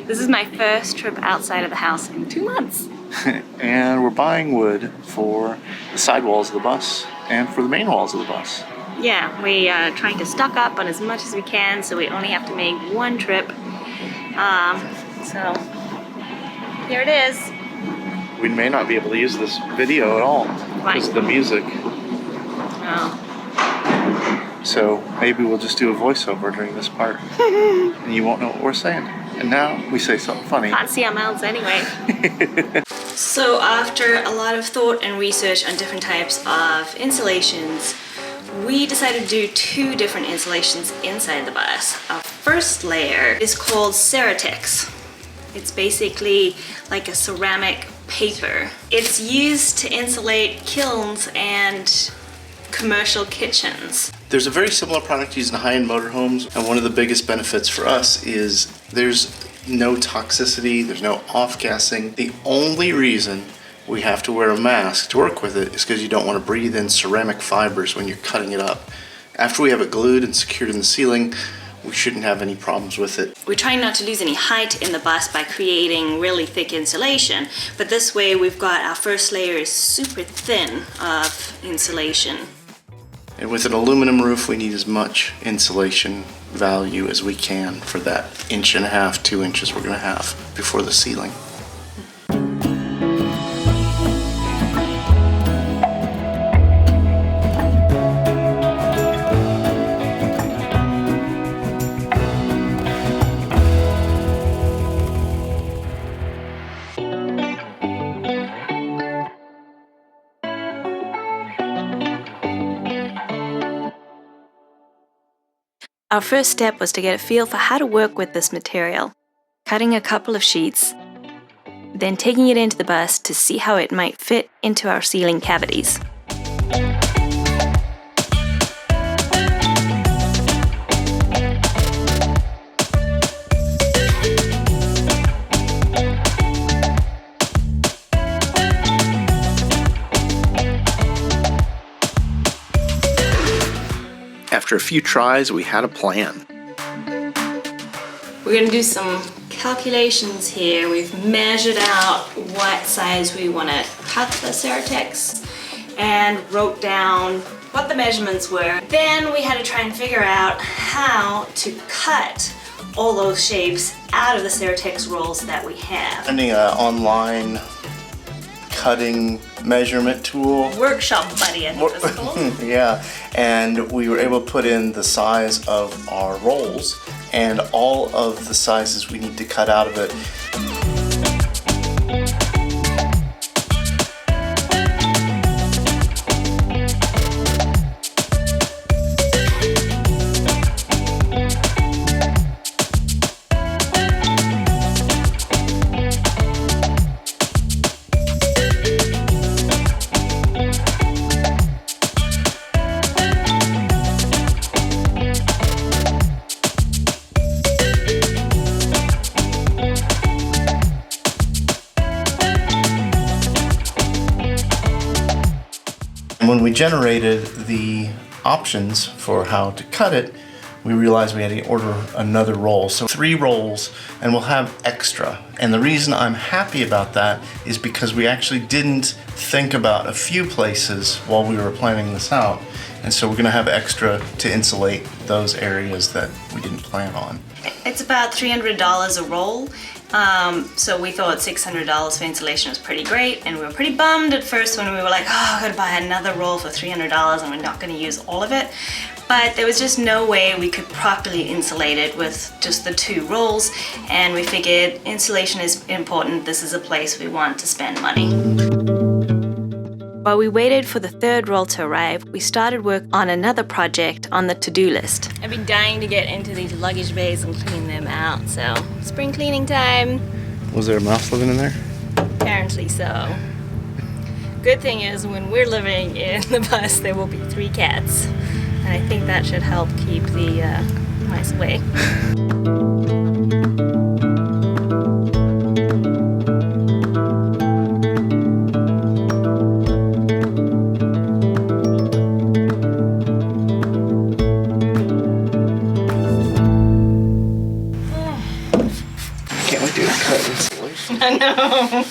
This is my first trip outside of the house in 2 months. And we're buying wood for the sidewalls of the bus and for the main walls of the bus. Yeah, we are trying to stock up on as much as we can so we only have to make one trip. So here it is. We may not be able to use this video at all because of the music. Oh. So maybe we'll just do a voiceover during this part and you won't know what we're saying. And now we say something funny. Can't see our mouths anyway. So after a lot of thought and research on different types of insulations, we decided to do 2 different insulations inside the bus. Our first layer is called CeraTex. It's basically like a ceramic paper. It's used to insulate kilns and commercial kitchens. There's a very similar product used in high-end motorhomes, and one of the biggest benefits for us is there's no toxicity, there's no off-gassing. The only reason we have to wear a mask to work with it is because you don't want to breathe in ceramic fibers when you're cutting it up. After we have it glued and secured in the ceiling, we shouldn't have any problems with it. We're trying not to lose any height in the bus by creating really thick insulation, but this way we've got our first layer is super thin of insulation. And with an aluminum roof, we need as much insulation value as we can for that 1.5 to 2 inches we're going to have before the ceiling. Our first step was to get a feel for how to work with this material, cutting a couple of sheets, then taking it into the bus to see how it might fit into our ceiling cavities. After a few tries, we had a plan. We're going to do some calculations here. We've measured out what size we want to cut the Ceretex and wrote down what the measurements were. Then we had to try and figure out how to cut all those shapes out of the Ceretex rolls that we have. Finding an online cutting measurement tool. Workshop buddy, I think that's called. Yeah, and we were able to put in the size of our rolls and all of the sizes we need to cut out of it. When we generated the options for how to cut it, we realized we had to order another roll. So 3 rolls, and we'll have extra. And the reason I'm happy about that is because we actually didn't think about a few places while we were planning this out. And so we're gonna have extra to insulate those areas that we didn't plan on. It's about $300 a roll. So we thought $600 for insulation was pretty great, and we were pretty bummed at first when we were like, oh, I'm gonna buy another roll for $300 and we're not gonna use all of it. But there was just no way we could properly insulate it with just the 2 rolls, and we figured insulation is important. This is a place we want to spend money. While we waited for the 3rd roll to arrive, we started work on another project on the to-do list. I've been dying to get into these luggage bays and clean them out, so spring cleaning time. Was there a mouse living in there? Apparently so. Good thing is, when we're living in the bus, there will be 3 cats, and I think that should help keep the mice away. do to cut insulation. I know.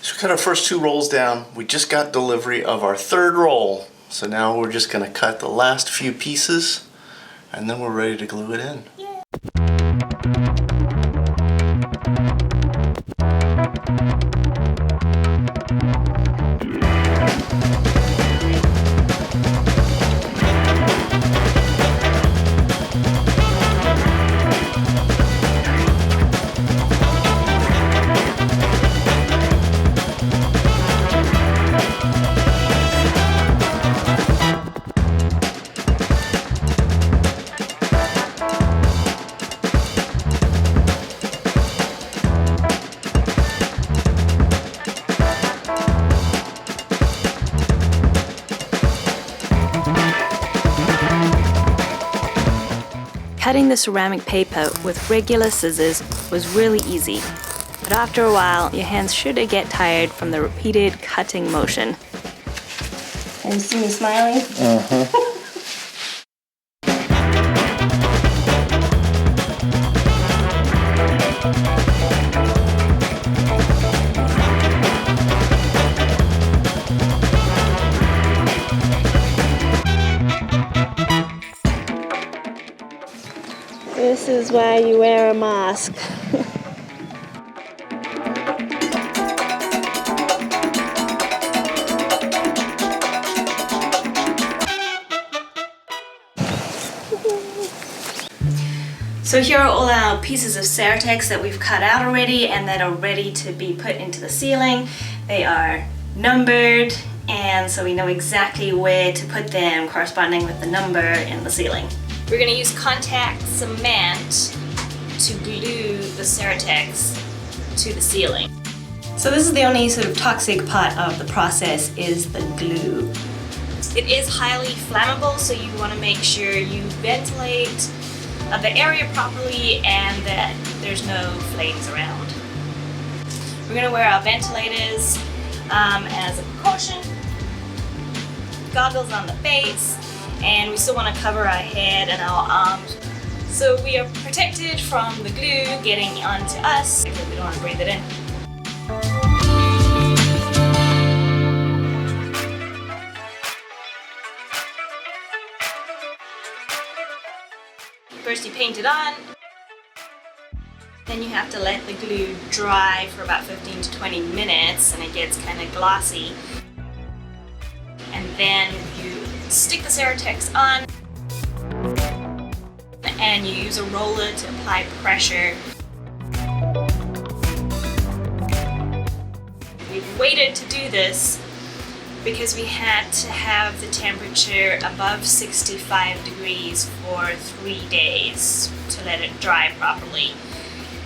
So we cut our first 2 rolls down. We just got delivery of our 3rd roll. So now we're just gonna cut the last few pieces and then we're ready to glue it in. Cutting the ceramic paper with regular scissors was really easy, but after a while, your hands should get tired from the repeated cutting motion. Can you see me smiling? This is why you wear a mask. So here are all our pieces of Ceretex that we've cut out already and that are ready to be put into the ceiling. They are numbered, and so we know exactly where to put them corresponding with the number in the ceiling. We're going to use contact cement to glue the Ceretex to the ceiling. So this is the only sort of toxic part of the process, is the glue. It is highly flammable, so you want to make sure you ventilate the area properly and that there's no flames around. We're going to wear our ventilators as a precaution, goggles on the face, and we still want to cover our head and our arms so we are protected from the glue getting onto us because we don't want to breathe it in. First you paint it on, then you have to let the glue dry for about 15 to 20 minutes and it gets kind of glossy. And then you stick the Ceretex on and you use a roller to apply pressure. We've waited to do this because we had to have the temperature above 65 degrees for 3 days to let it dry properly.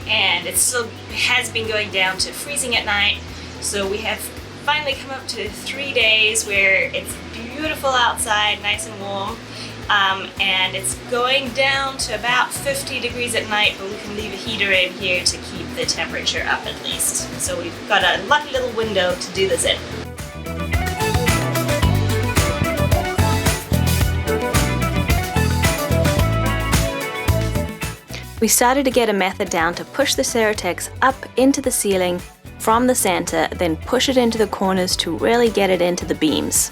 And it still has been going down to freezing at night, so we have finally come up to 3 days where it's beautiful outside, nice and warm, and it's going down to about 50 degrees at night, but we can leave a heater in here to keep the temperature up at least. So we've got a lucky little window to do this in. We started to get a method down to push the Ceretex up into the ceiling from the center, then push it into the corners to really get it into the beams.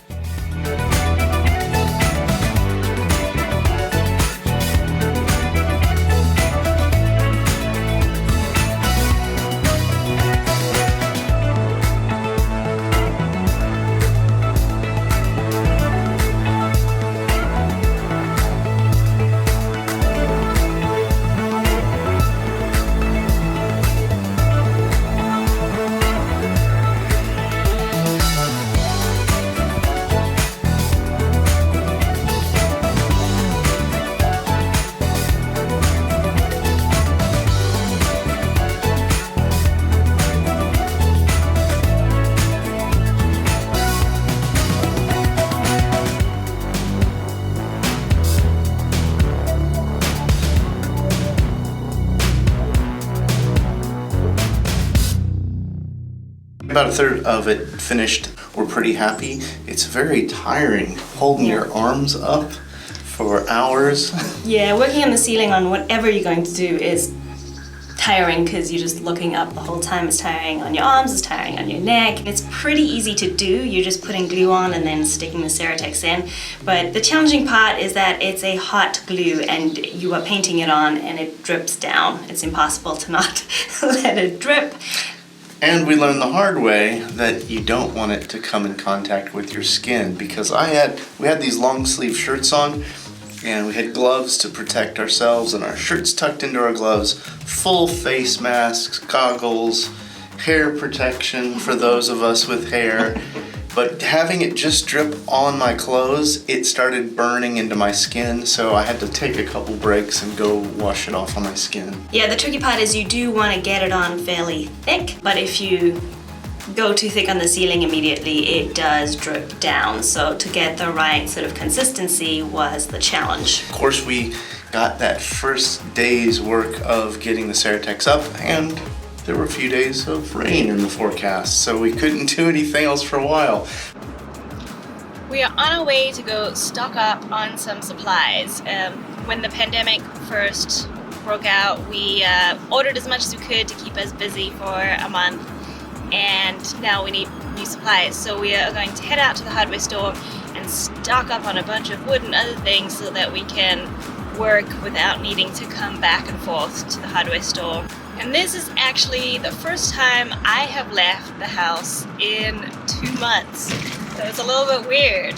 About a third of it finished. We're pretty happy. It's very tiring holding your arms up for hours. Yeah, working on the ceiling on whatever you're going to do is tiring because you're just looking up the whole time. It's tiring on your arms, it's tiring on your neck. It's pretty easy to do. You're just putting glue on and then sticking the CeraTex in. But the challenging part is that it's a hot glue and you are painting it on and it drips down. It's impossible to not let it drip. And we learned the hard way that you don't want it to come in contact with your skin, because we had these long sleeve shirts on and we had gloves to protect ourselves and our shirts tucked into our gloves, full face masks, goggles, hair protection for those of us with hair. But having it just drip on my clothes, it started burning into my skin, so I had to take a couple breaks and go wash it off on my skin. Yeah, the tricky part is you do want to get it on fairly thick, but if you go too thick on the ceiling immediately, it does drip down. So to get the right sort of consistency was the challenge. Of course, we got that first day's work of getting the CeraTex up, and there were a few days of rain in the forecast, so we couldn't do anything else for a while. We are on our way to go stock up on some supplies. When the pandemic first broke out, we ordered as much as we could to keep us busy for a month, and now we need new supplies. So we are going to head out to the hardware store and stock up on a bunch of wood and other things so that we can work without needing to come back and forth to the hardware store. And this is actually the first time I have left the house in 2 months. So it's a little bit weird.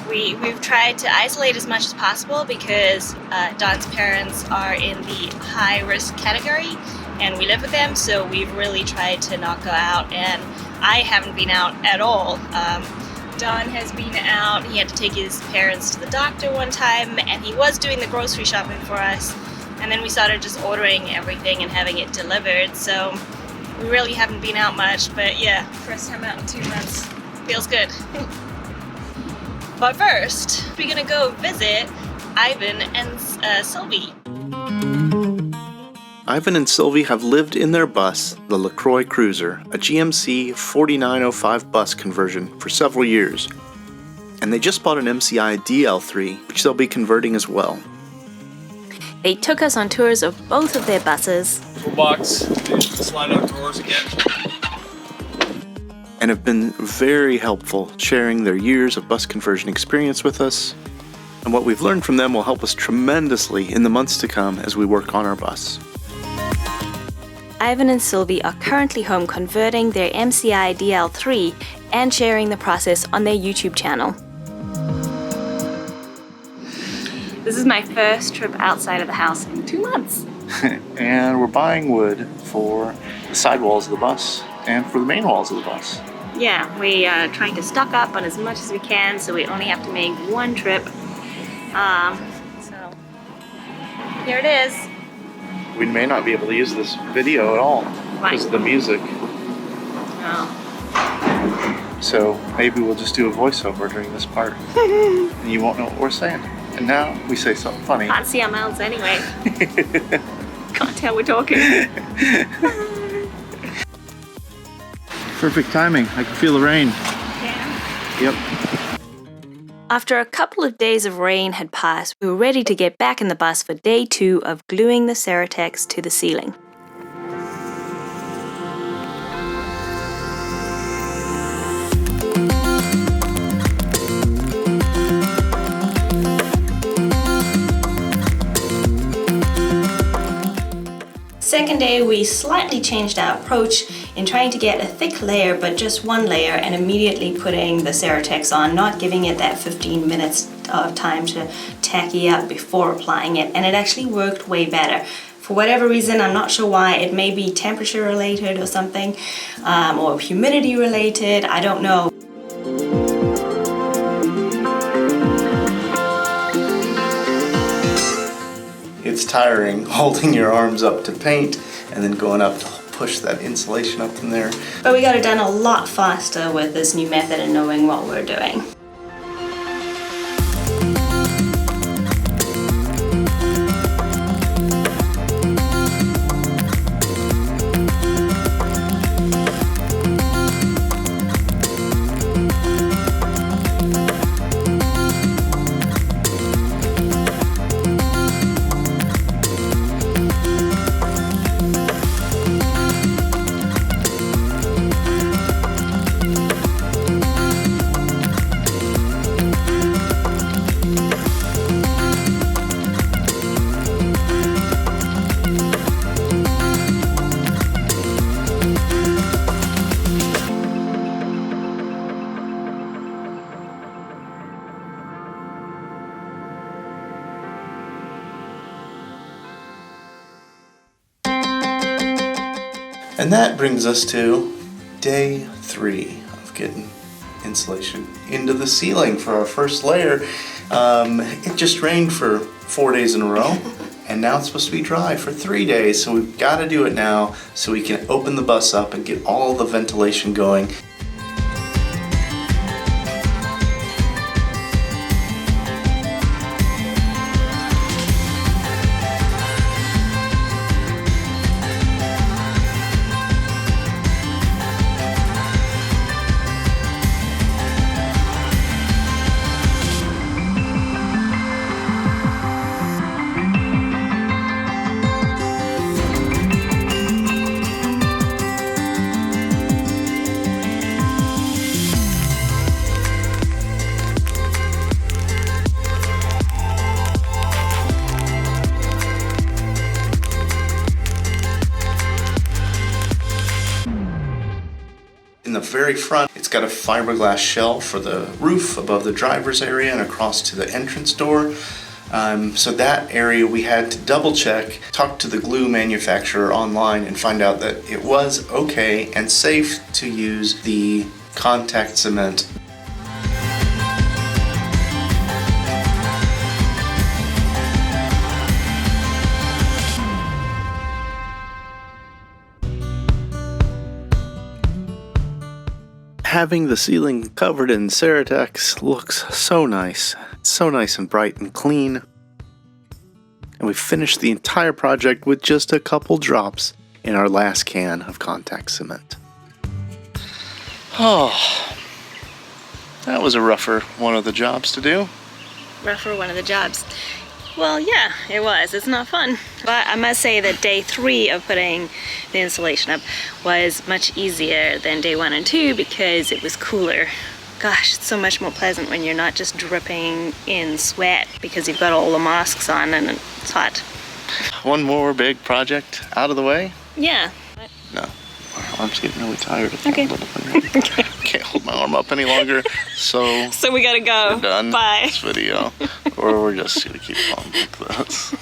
We've tried to isolate as much as possible because Don's parents are in the high risk category and we live with them, so we've really tried to not go out, and I haven't been out at all. Don has been out. He had to take his parents to the doctor one time, and he was doing the grocery shopping for us, and then we started just ordering everything and having it delivered, so we really haven't been out much. But yeah, first time out in 2 months. Feels good. But first, we're gonna go visit Ivan and Sylvie. Ivan and Sylvie have lived in their bus, the LaCroix Cruiser, a GMC 4905 bus conversion, for several years. And they just bought an MCI DL3, which they'll be converting as well. They took us on tours of both of their buses. Toolbox, slide out drawers again. And have been very helpful, sharing their years of bus conversion experience with us. And what we've learned from them will help us tremendously in the months to come as we work on our bus. Ivan and Sylvie are currently home converting their MCI DL3 and sharing the process on their YouTube channel. This is my first trip outside of the house in 2 months. And we're buying wood for the side walls of the bus and for the main walls of the bus. Yeah, we are trying to stock up on as much as we can so we only have to make one trip. So here it is. We may not be able to use this video at all because of the music. Oh. So maybe we'll just do a voiceover during this part. And you won't know what we're saying. And now we say something funny. Can't see our mouths anyway. Can't tell we're talking. Perfect timing. I can feel the rain. Yeah. Yep. After a couple of days of rain had passed, we were ready to get back in the bus for day 2 of gluing the CeraTex to the ceiling. Second day, we slightly changed our approach in trying to get a thick layer, but just one layer, and immediately putting the CeraTex on, not giving it that 15 minutes of time to tacky up before applying it, and it actually worked way better. For whatever reason, I'm not sure why. It may be temperature related or something, or humidity related, I don't know. It's tiring holding your arms up to paint and then going up to push that insulation up in there. But we got it done a lot faster with this new method and knowing what we're doing. And that brings us to day 3 of getting insulation into the ceiling for our first layer. It just rained for 4 days in a row, and now it's supposed to be dry for 3 days, so we've got to do it now so we can open the bus up and get all the ventilation going. In the very front, it's got a fiberglass shell for the roof above the driver's area and across to the entrance door. So that area we had to double check, talk to the glue manufacturer online and find out that it was okay and safe to use the contact cement. Having the ceiling covered in Ceretex looks so nice and bright and clean. And we finished the entire project with just a couple drops in our last can of contact cement. Oh, that was a rougher one of the jobs to do. Rougher one of the jobs. Well, yeah, it was. It's not fun. But I must say that day 3 of putting the insulation up was much easier than day 1 and 2 because it was cooler. Gosh, it's so much more pleasant when you're not just dripping in sweat because you've got all the masks on and it's hot. One more big project out of the way? Yeah. No. My arm's getting really tired. Okay. Can't hold my arm up any longer. So we gotta go. We're done. Bye. This video. Or we're just gonna keep on like this.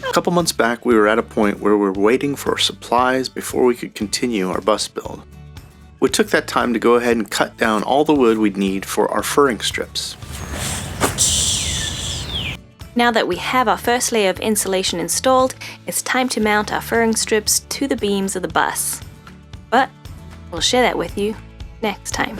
A couple months back, we were at a point where we were waiting for supplies before we could continue our bus build. We took that time to go ahead and cut down all the wood we'd need for our furring strips. Now that we have our first layer of insulation installed, it's time to mount our furring strips to the beams of the bus. But we'll share that with you next time.